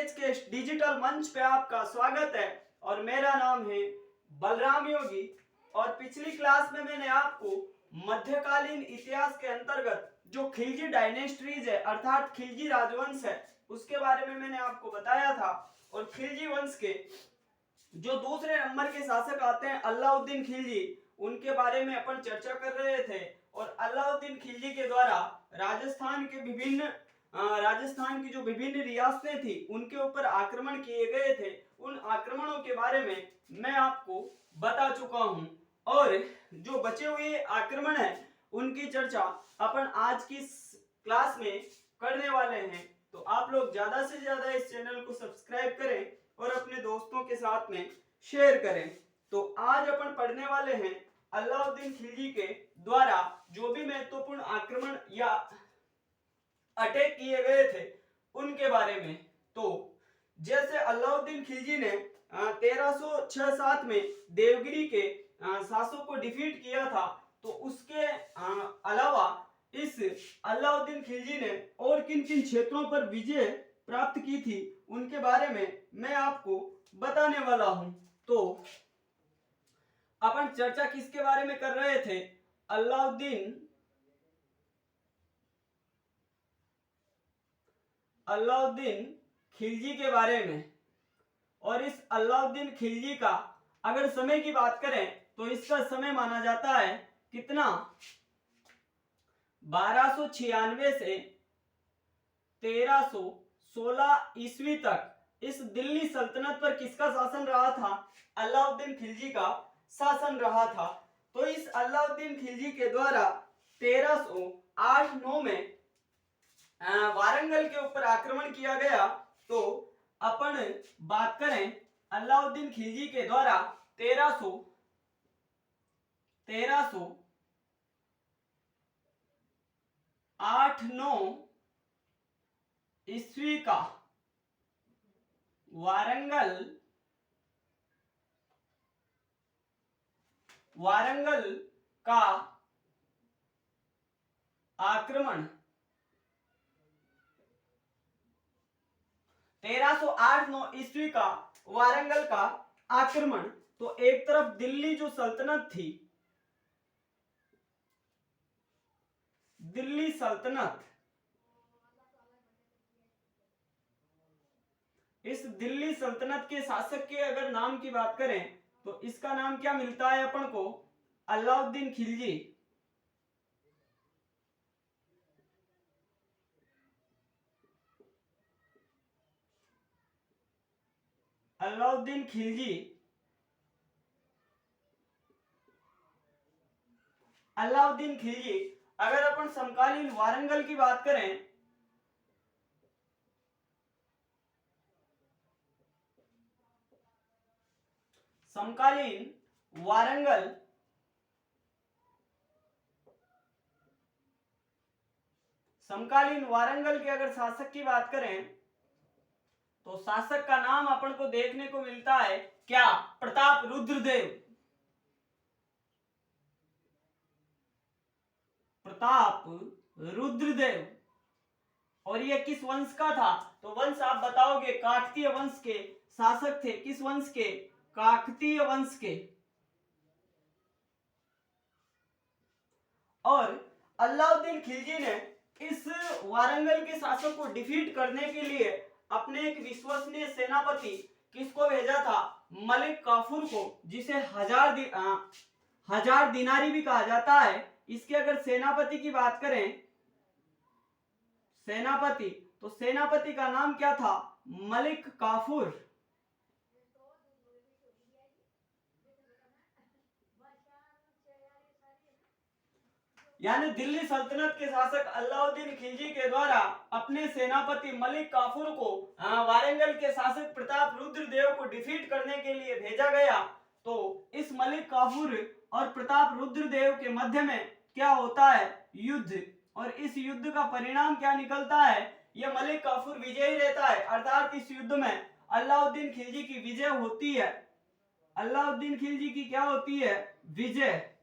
Knowledge के digital मंच पे आपका स्वागत है और मेरा नाम है बलराम योगी। और पिछली क्लास में मैंने आपको मध्यकालीन इतिहास के अंतर्गत जो खिलजी डायनेस्टीज है अर्थात खिलजी राजवंश है उसके बारे में मैंने आपको बताया था। और खिलजी वंश के जो दूसरे नंबर के शासक आते हैं अलाउद्दीन खिलजी, उनके बारे में अपन चर्चा कर रहे थे। और अलाउद्दीन खिलजी के द्वारा राजस्थान की जो विभिन्न रियासतें थी उनके ऊपर आक्रमण किए गए थे। उन आक्रमणों के बारे में मैं आपको बता चुका हूं और जो बचे हुए आक्रमण है उनकी चर्चा अपन आज की क्लास में करने वाले हैं। तो आप लोग ज्यादा से ज्यादा इस चैनल को सब्सक्राइब करें और अपने दोस्तों के साथ में शेयर करें। तो आज अपन पढ़ने वाले हैं अलाउद्दीन खिलजी के द्वारा जो भी महत्वपूर्ण आक्रमण या अटैक किए गए थे उनके बारे में। तो जैसे अलाउद्दीन खिलजी ने 1306-7 में देवगिरी के शासकों को डिफीट किया था, तो उसके अलावा इस अलाउद्दीन खिलजी ने और किन किन क्षेत्रों पर विजय प्राप्त की थी उनके बारे में मैं आपको बताने वाला हूं। तो अपन चर्चा किसके बारे में कर रहे थे? अलाउद्दीन खिलजी के बारे में। और इस अलाउद्दीन खिलजी का अगर समय की बात करें तो इसका समय माना जाता है कितना? 1296 से 1316 ईस्वी तक इस दिल्ली सल्तनत पर किसका शासन रहा था? अलाउद्दीन खिलजी का शासन रहा था। तो इस अलाउद्दीन खिलजी के द्वारा 1308-9 में वारंगल के ऊपर आक्रमण किया गया। तो अपन बात करें अलाउद्दीन खिलजी के द्वारा 1308-9 ईस्वी का वारंगल का आक्रमण 1308-9 ईस्वी का वारंगल का आक्रमण। तो एक तरफ दिल्ली जो सल्तनत थी, दिल्ली सल्तनत, इस दिल्ली सल्तनत के शासक के अगर नाम की बात करें तो इसका नाम क्या मिलता है अपन को? अलाउद्दीन खिलजी। अलाउद्दीन खिलजी। अलाउद्दीन खिलजी। अगर अपन समकालीन वारंगल की बात करें समकालीन वारंगल के अगर शासक की बात करें तो शासक का नाम अपन को देखने को मिलता है क्या? प्रताप रुद्रदेव। प्रताप रुद्रदेव। और ये किस वंश का था? तो वंश आप बताओगे, काकतीय वंश के शासक थे। किस वंश के? काकतीय वंश के। और अलाउद्दीन खिलजी ने इस वारंगल के शासक को डिफीट करने के लिए अपने एक विश्वसनीय सेनापति किसको भेजा था? मलिक काफूर को, जिसे हजार दिनारी भी कहा जाता है। इसके अगर सेनापति की बात करें, सेनापति, तो सेनापति का नाम क्या था? मलिक काफूर। यानी दिल्ली सल्तनत के शासक अलाउद्दीन खिलजी के द्वारा अपने सेनापति मलिक काफूर को वारंगल के शासक प्रताप रुद्रदेव को डिफीट करने के लिए भेजा गया। तो इस मलिक काफूर और प्रताप रुद्रदेव के मध्य में क्या होता है? युद्ध। और इस युद्ध का परिणाम क्या निकलता है? यह मलिक काफूर विजयी रहता है, अर्थात इस युद्ध में अलाउद्दीन खिलजी की विजय होती है। अलाउद्दीन खिलजी की क्या होती है? विजय।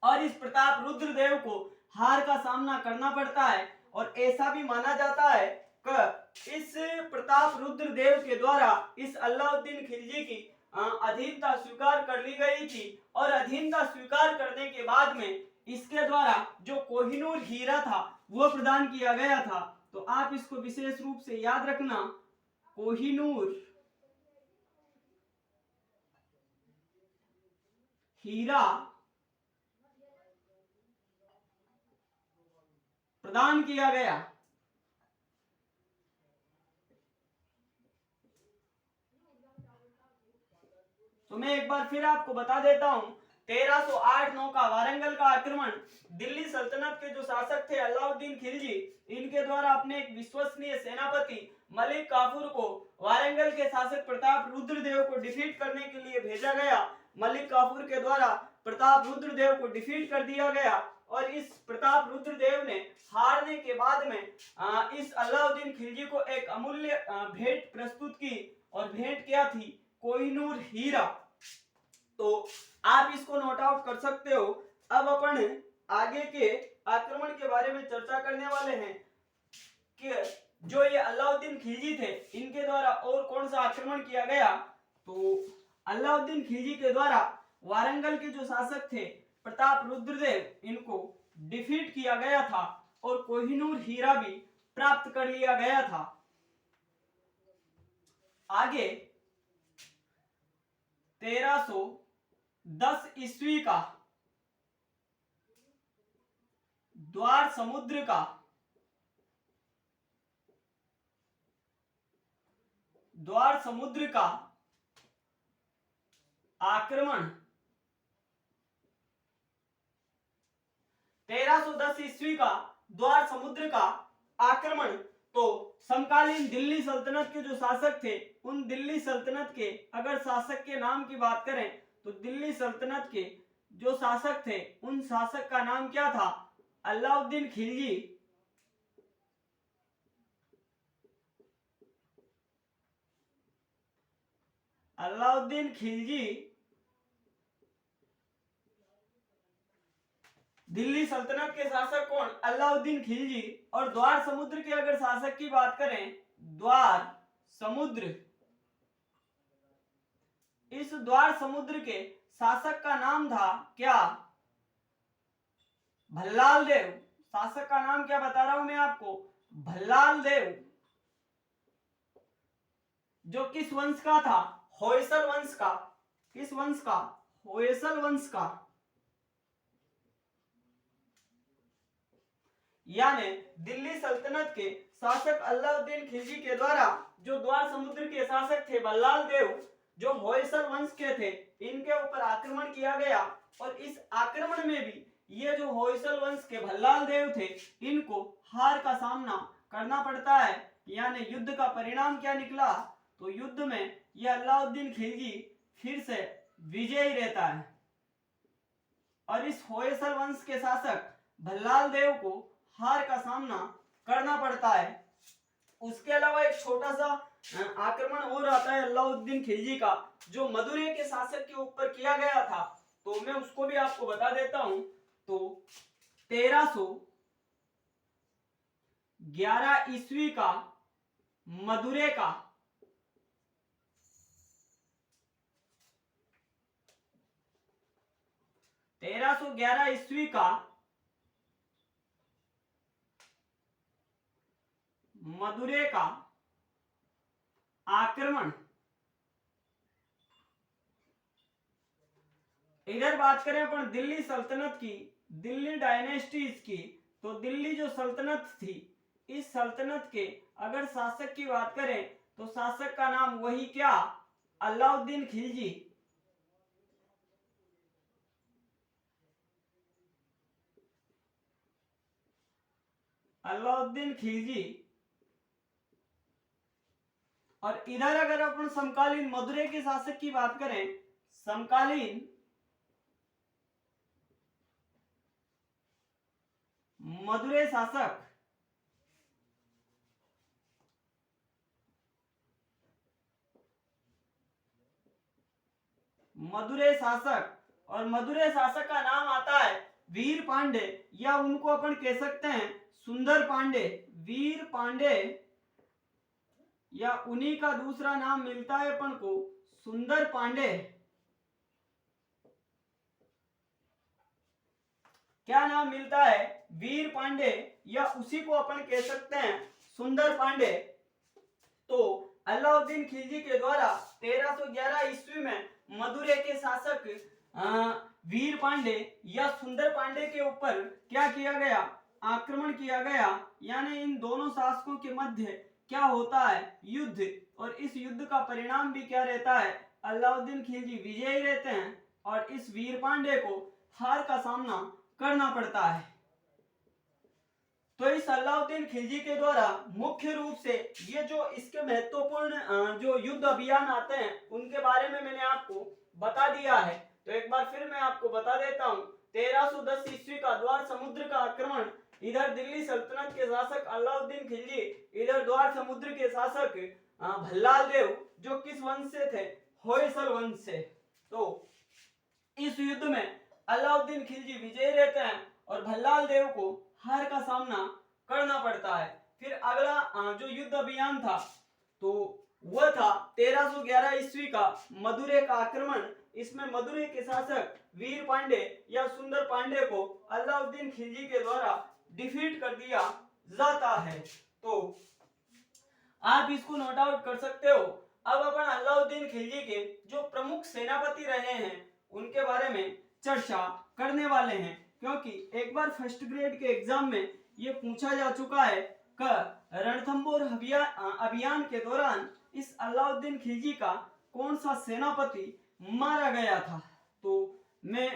और इस प्रताप रुद्रदेव को हार का सामना करना पड़ता है। और ऐसा भी माना जाता है इस प्रताप रुद्र देव के द्वारा इस अलाउद्दीन खिलजी की अधीनता स्वीकार कर ली गई थी और अधीनता स्वीकार करने के बाद में इसके द्वारा जो कोहिनूर हीरा था वो प्रदान किया गया था। तो आप इसको विशेष रूप से याद रखना, कोहिनूर हीरा प्रदान किया गया। तो मैं एक बार फिर आपको बता देता हूं, 1308-9 का वारंगल का आक्रमण दिल्ली सल्तनत के जो शासक थे अलाउद्दीन खिलजी, इनके द्वारा अपने एक विश्वसनीय सेनापति मलिक काफूर को वारंगल के शासक प्रताप रुद्रदेव को डिफीट करने के लिए भेजा गया। मलिक काफूर के द्वारा प्रताप रुद्रदेव को डिफीट कर दिया गया और इस प्रताप रुद्रदेव ने हारने के बाद में इस अलाउद्दीन खिलजी को एक अमूल्य भेंट प्रस्तुत की और भेंट क्या थी? कोहिनूर हीरा। तो आप इसको नोट आउट कर सकते हो। अब अपन आगे के आक्रमण के बारे में चर्चा करने वाले हैं कि जो ये अलाउद्दीन खिलजी थे इनके द्वारा और कौन सा आक्रमण किया गया। तो अलाउद्दीन खिलजी के द्वारा वारंगल के जो शासक थे प्रताप रुद्रदेव, इनको डिफीट किया गया था और कोहिनूर हीरा भी प्राप्त कर लिया गया था। आगे 1310 ईस्वी का द्वार समुद्र का आक्रमण 1310 ईस्वी का द्वार समुद्र का आक्रमण। तो समकालीन दिल्ली सल्तनत के जो शासक थे उन दिल्ली सल्तनत के अगर शासक के नाम की बात करें तो दिल्ली सल्तनत के जो शासक थे उन शासक का नाम क्या था? अलाउद्दीन खिलजी। अलाउद्दीन खिलजी दिल्ली सल्तनत के शासक कौन? अलाउद्दीन खिलजी। और द्वार समुद्र के अगर शासक की बात करें, द्वार समुद्र, इस द्वार समुद्र के शासक का नाम था क्या? भल्लाल देव। शासक का नाम क्या बता रहा हूं मैं आपको? भल्लाल देव। जो किस वंश का था? होयसल वंश का। किस वंश का? होयसल वंश का। यानी दिल्ली सल्तनत के शासक अलाउद्दीन खिलजी के द्वारा जो द्वार समुद्र के शासक थे भल्लाल देव, जो होयसल वंश के थे, इनके ऊपर आक्रमण किया गया और इस आक्रमण में भी ये जो होयसल वंश के भल्लाल देव थे इनको हार का सामना करना पड़ता है। यानी युद्ध का परिणाम क्या निकला? तो युद्ध में यह अलाउद्दीन खिलजी फिर से विजयी रहता है और इस होयसल वंश के शासक भल्लाल देव को हार का सामना करना पड़ता है। उसके अलावा एक छोटा सा आक्रमण और आता है अलाउद्दीन खिलजी का, जो मदुरै के शासक के ऊपर किया गया था। तो मैं उसको भी आपको बता देता हूं। तो 1311 ईस्वी का मदुरै का 1311 ईस्वी का मदुरै का आक्रमण। इधर बात करें अपन दिल्ली सल्तनत की, दिल्ली डायनेस्टीज की, तो दिल्ली जो सल्तनत थी, इस सल्तनत के अगर शासक की बात करें तो शासक का नाम वही क्या? अलाउद्दीन खिलजी। अलाउद्दीन खिलजी। और इधर अगर अपन समकालीन मदुरै के शासक की बात करें, समकालीन मदुरै शासक और मदुरै शासक का नाम आता है वीर पांडे, या उनको अपन कह सकते हैं सुंदर पांडे। वीर पांडे या उन्हीं का दूसरा नाम मिलता है अपन को सुंदर पांडे। क्या नाम मिलता है? वीर पांडे, या उसी को अपन कह सकते हैं सुंदर पांडे। तो अलाउद्दीन खिलजी के द्वारा 1311 ईस्वी में मदुरै के शासक वीर पांडे या सुंदर पांडे के ऊपर क्या किया गया? आक्रमण किया गया। यानी इन दोनों शासकों के मध्य क्या होता है? युद्ध। और इस युद्ध का परिणाम भी क्या रहता है? अलाउद्दीन खिलजी विजयी रहते हैं और इस वीर पांडे को हार का सामना करना पड़ता है। तो इस अलाउद्दीन खिलजी के द्वारा मुख्य रूप से ये जो इसके महत्वपूर्ण जो युद्ध अभियान आते हैं उनके बारे में मैंने आपको बता दिया है। तो एक बार फिर मैं आपको बता देता हूँ। 1310 ईस्वी का द्वार समुद्र का आक्रमण, इधर दिल्ली सल्तनत के शासक अलाउद्दीन खिलजी, इधर द्वार समुद्र के शासक भल्लाल देव, जो किस वंश से थे? होयसल वंश से। तो इस युद्ध में अलाउद्दीन खिलजी विजयी रहते हैं और भल्लाल देव को हार का सामना करना पड़ता है। फिर अगला जो युद्ध अभियान था तो वह था 1311 ईस्वी का मदुरै का आक्रमण। इसमें मदुरै के शासक वीर पांडे या सुंदर पांडे को अलाउद्दीन खिलजी के द्वारा डिफीट कर दिया जाता है। तो आप इसको नोट आउट कर सकते हो। अब अपन अलाउद्दीन खिलजी के जो प्रमुख सेनापति रहे हैं उनके बारे में चर्चा करने वाले हैं, क्योंकि एक बार फर्स्ट ग्रेड के एग्जाम में ये पूछा जा चुका है कि रणथंबोर अभियान के दौरान इस अलाउद्दीन खिलजी का कौन सा सेनापति मारा गया था। तो मैं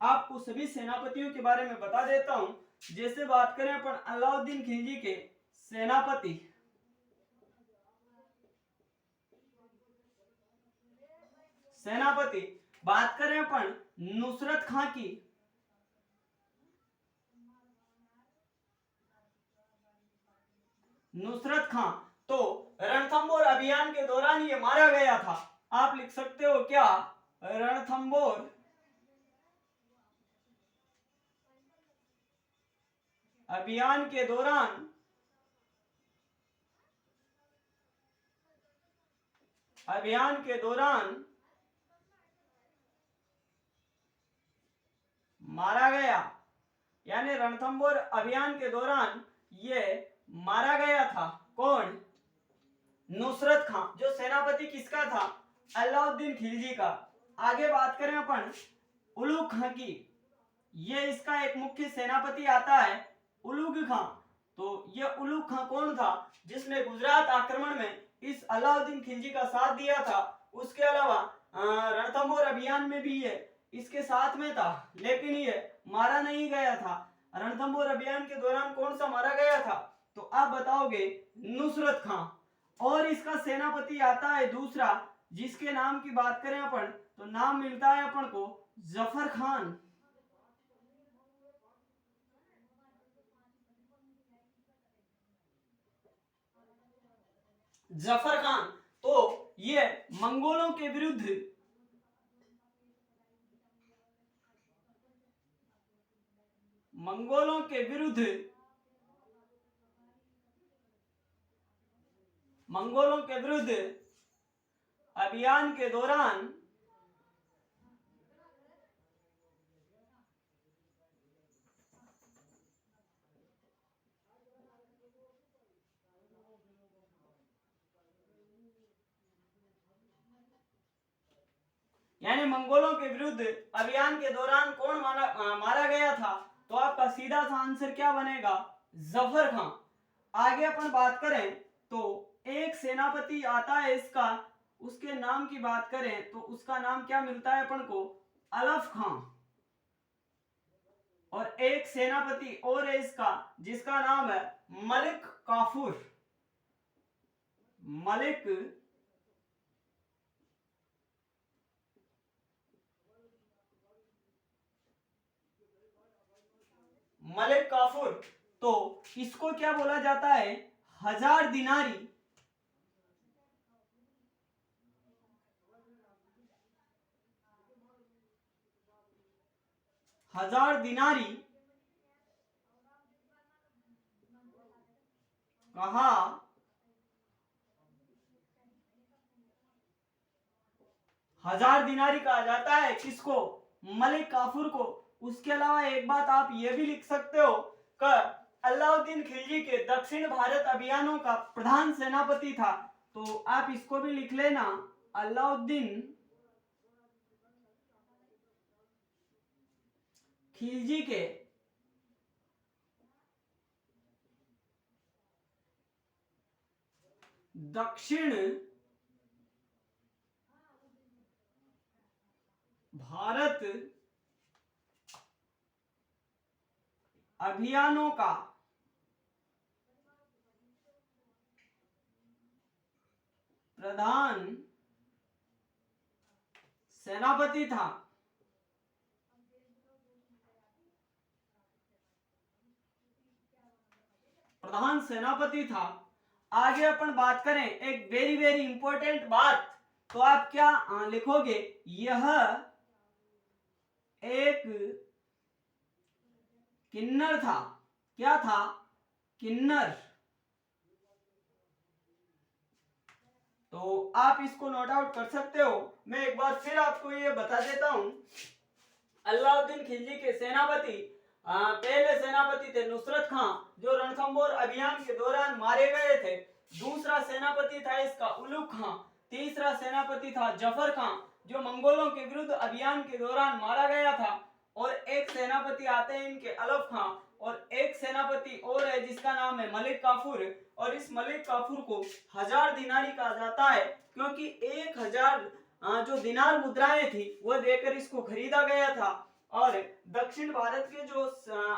आपको सभी सेनापतियों के बारे में बता देता हूं। जैसे बात करें अपन अलाउद्दीन खिलजी के सेनापति बात करें अपन नुसरत खां की, नुसरत खां, तो रणथंबोर अभियान के दौरान ये मारा गया था। आप लिख सकते हो क्या? रणथंबोर अभियान के दौरान मारा गया। यानी रणथंबोर अभियान के दौरान ये मारा गया था। कौन? नुसरत खां। जो सेनापति किसका था? अलाउद्दीन खिलजी का। आगे बात करें अपन उलुग खां की, ये इसका एक मुख्य सेनापति आता है उलुग खां। तो ये उलुग खां कौन था? जिसने गुजरात आक्रमण में इस अलाउद्दीन खिलजी का साथ दिया था। उसके अलावा रणथंबोर अभियान में भी ये इसके साथ में था, लेकिन ये मारा नहीं गया था। रणथंबोर अभियान के दौरान कौन सा मारा गया था? तो आप बताओगे नुसरत खां। और इसका सेनापति आता है दूसरा, जिसके नाम की बात करें अपन तो नाम मिलता है अपन को जफर खान। जफर खान। तो ये मंगोलों के विरुद्ध अभियान के दौरान यानी मंगोलों के विरुद्ध अभियान के दौरान कौन मारा गया था? तो आपका सीधा सा आंसर क्या बनेगा? जफर खां। आगे अपन बात करें तो एक सेनापति आता है इसका, उसके नाम की बात करें तो उसका नाम क्या मिलता है अपन को? अलफ खां। और एक सेनापति और है इसका, जिसका नाम है मलिक काफूर। मलिक काफूर। तो इसको क्या बोला जाता है? हजार दिनारी। कहा 1000 दिनारी कहा जाता है किसको? मलिक काफूर को। उसके अलावा एक बात आप ये भी लिख सकते हो कि अलाउद्दीन खिलजी के दक्षिण भारत अभियानों का प्रधान सेनापति था, तो आप इसको भी लिख लेना, अलाउद्दीन खिलजी के दक्षिण भारत अभियानों का प्रधान सेनापति था। प्रधान सेनापति था। आगे अपन बात करें एक वेरी वेरी इंपॉर्टेंट बात, तो आप क्या लिखोगे? यह एक किन्नर था। क्या था? किन्नर। तो आप इसको नोट आउट कर सकते हो। मैं एक बार फिर आपको ये बता देता हूं, अलाउद्दीन खिलजी के सेनापति पहले सेनापति थे नुसरत खां, जो रणथंबोर अभियान के दौरान मारे गए थे। दूसरा सेनापति था इसका उलुग खां। तीसरा सेनापति था जफर खां, जो मंगोलों के विरुद्ध अभियान के दौरान मारा गया था। और एक सेनापति आते हैं इनके अलफ खां, और एक सेनापति और है जिसका नाम है मलिक काफूर। और इस मलिक काफूर को 1000 दिनारी कहा जाता है, क्योंकि 1000 जो दिनार मुद्राएं थी वह देकर इसको खरीदा गया था। और दक्षिण भारत के जो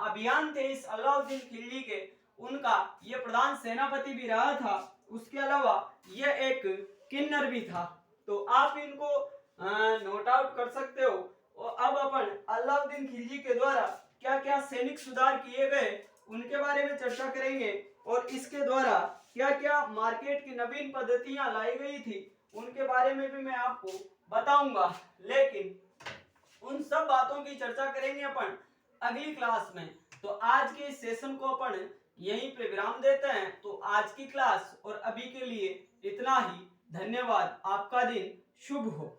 अभियान थे इस अलाउद्दीन खिलजी के, उनका ये प्रधान सेनापति भी रहा था। उसके अलावा यह एक किन्नर भी था। तो आप इनको नोट आउट कर सकते हो। और अब अपन अलाउद्दीन खिलजी के द्वारा क्या क्या सैनिक सुधार किए गए उनके बारे में चर्चा करेंगे, और इसके द्वारा क्या क्या मार्केट की नवीन पद्धतियां लाई गई थी उनके बारे में भी मैं आपको बताऊंगा। लेकिन उन सब बातों की चर्चा करेंगे अपन अगली क्लास में। तो आज के इस सेशन को अपन यहीं पे विराम देते हैं। तो आज की क्लास और अभी के लिए इतना ही। धन्यवाद। आपका दिन शुभ हो।